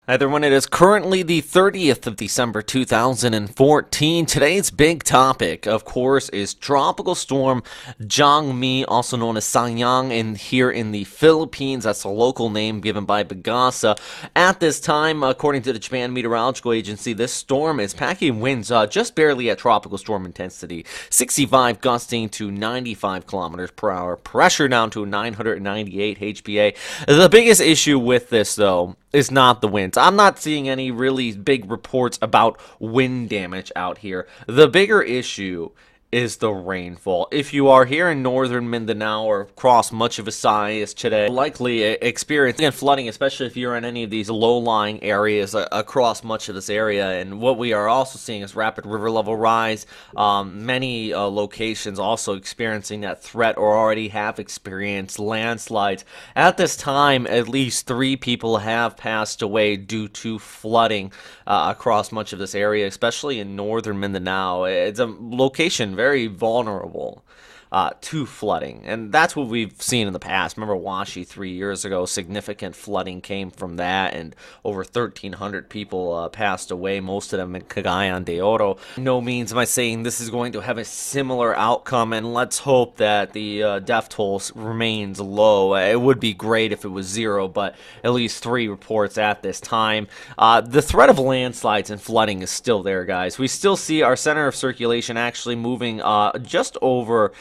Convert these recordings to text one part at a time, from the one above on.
Hi everyone, it is currently the 30th of December 2014. Today's big topic, of course, is Tropical Storm Jangmi, also known as Sanyang, here in the Philippines. That's a local name given by Bagasa. At this time, according to the Japan Meteorological Agency, this storm is packing winds just barely at tropical storm intensity, 65 gusting to 95 kilometers per hour, pressure down to 998 HPA. The biggest issue with this, though, is not the winds. I'm not seeing any really big reports about wind damage out here. The bigger issue is the rainfall. If you are here in northern Mindanao or across much of Visayas today, likely experiencing flooding, especially if you're in any of these low-lying areas across much of this area. And what we are also seeing is rapid river level rise. Many locations also experiencing that threat or already have experienced landslides. At this time, at least 3 people have passed away due to flooding across much of this area, especially in northern Mindanao. It's a location very vulnerable to flooding, and that's what we've seen in the past. Remember Washi 3 years ago, significant flooding came from that, and over 1,300 people passed away, most of them in Cagayan de Oro. No means am I saying this is going to have a similar outcome, and let's hope that the death toll remains low. It would be great if it was 0, but at least 3 reports at this time. The threat of landslides and flooding is still there, guys. We still see our center of circulation actually moving just over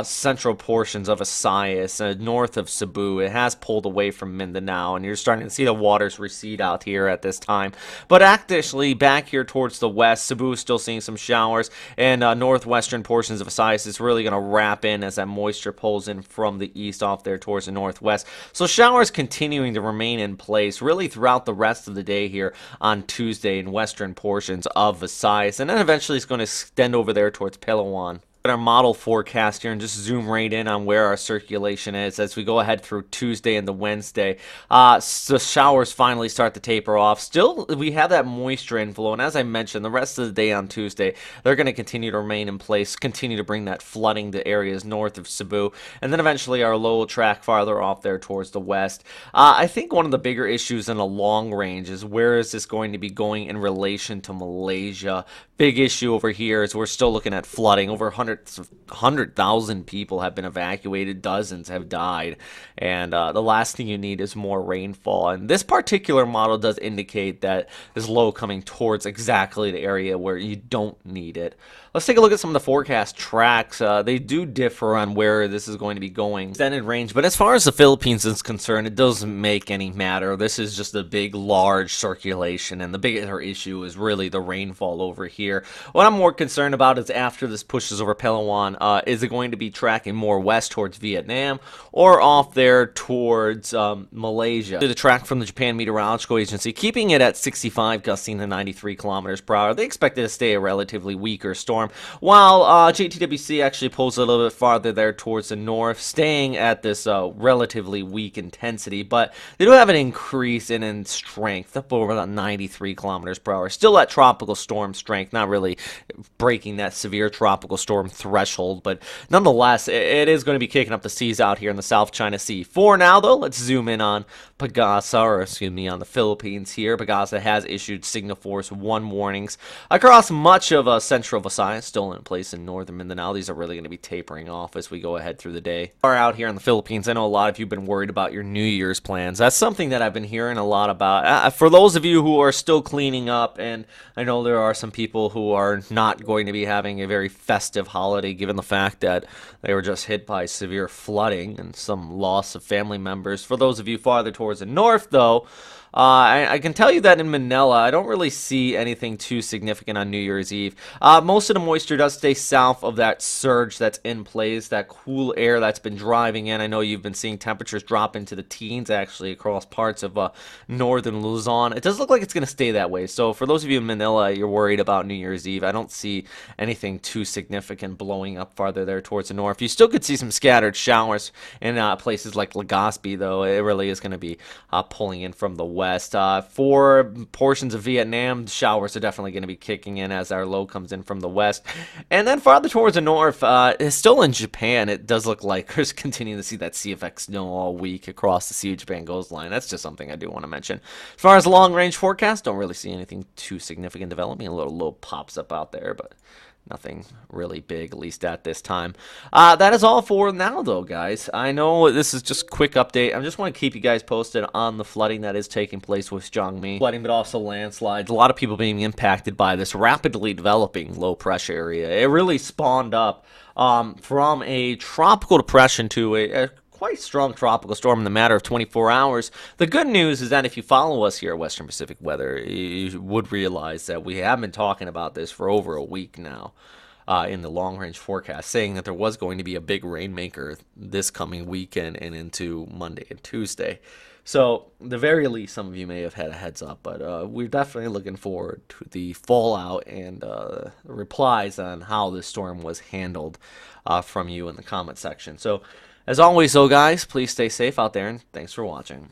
central portions of Visayas, north of Cebu. It has pulled away from Mindanao, and you're starting to see the waters recede out here at this time. But actually, back here towards the west, Cebu is still seeing some showers, and northwestern portions of Visayas is really going to wrap in as that moisture pulls in from the east off there towards the northwest. So showers continuing to remain in place really throughout the rest of the day here on Tuesday in western portions of Visayas, and then eventually it's going to extend over there towards Palawan. Our model forecast here and just zoom right in on where our circulation is as we go ahead through Tuesday and the Wednesday. The showers finally start to taper off. Still, we have that moisture inflow, and as I mentioned, the rest of the day on Tuesday, they're going to continue to remain in place, continue to bring that flooding to areas north of Cebu, and then eventually our low will track farther off there towards the west. I think one of the bigger issues in the long range is where is this going to be going in relation to Malaysia. Big issue over here is we're still looking at flooding. Over 100,000 people have been evacuated, dozens have died, and the last thing you need is more rainfall. And this particular model does indicate that this low coming towards exactly the area where you don't need it. Let's take a look at some of the forecast tracks. They do differ on where this is going to be going. Extended range, but as far as the Philippines is concerned, it doesn't make any matter. This is just a big, large circulation, and the bigger issue is really the rainfall over here. What I'm more concerned about is after this pushes over Palawan, is it going to be tracking more west towards Vietnam or off there towards Malaysia? The track from the Japan Meteorological Agency, keeping it at 65 gusting to 93 kilometers per hour. They expect it to stay a relatively weaker storm, while JTWC actually pulls a little bit farther there towards the north, staying at this relatively weak intensity, but they do have an increase in strength, up over about 93 kilometers per hour. Still at tropical storm strength, not really breaking that severe tropical storm threshold, but nonetheless, it is going to be kicking up the seas out here in the South China Sea. For now, though, let's zoom in on Pagasa, or excuse me, on the Philippines here. Pagasa has issued Signal Force 1 warnings across much of central Visayas, still in place in northern Mindanao. These are really going to be tapering off as we go ahead through the day. Are out here in the Philippines, I know a lot of you have been worried about your New Year's plans. That's something that I've been hearing a lot about. For those of you who are still cleaning up, and I know there are some people who are not going to be having a very festive holiday given the fact that they were just hit by severe flooding and some loss of family members. For those of you farther towards the north, though, I can tell you that in Manila, I don't really see anything too significant on New Year's Eve. Most of the moisture does stay south of that surge that's in place, that cool air that's been driving in. I know you've been seeing temperatures drop into the teens, actually, across parts of northern Luzon. It does look like it's going to stay that way. So for those of you in Manila, you're worried about New Year's Eve, I don't see anything too significant blowing up farther there towards the north. You still could see some scattered showers in places like Legazpi, though. It really is going to be pulling in from the west. west. For portions of Vietnam, showers are definitely going to be kicking in as our low comes in from the west. And then farther towards the north, still in Japan, it does look like we're continuing to see that sea effect snow all week across the Sea of Japan coastline. That's just something I do want to mention. As far as long-range forecast, don't really see anything too significant developing. A little low pops up out there, but nothing really big, at least at this time. That is all for now, though, guys. I know this is just a quick update. I just want to keep you guys posted on the flooding that is taking place with Jangmi. Flooding, but also landslides. A lot of people being impacted by this rapidly developing low-pressure area. It really spawned up from a tropical depression to a quite strong tropical storm in the matter of 24 hours. The good news is that if you follow us here at Western Pacific Weather, you would realize that we have been talking about this for over a week now in the long-range forecast, saying that there was going to be a big rainmaker this coming weekend and into Monday and Tuesday. So, at the very least, some of you may have had a heads up, but we're definitely looking forward to the fallout and replies on how this storm was handled from you in the comment section. So, as always, though, guys, please stay safe out there, and thanks for watching.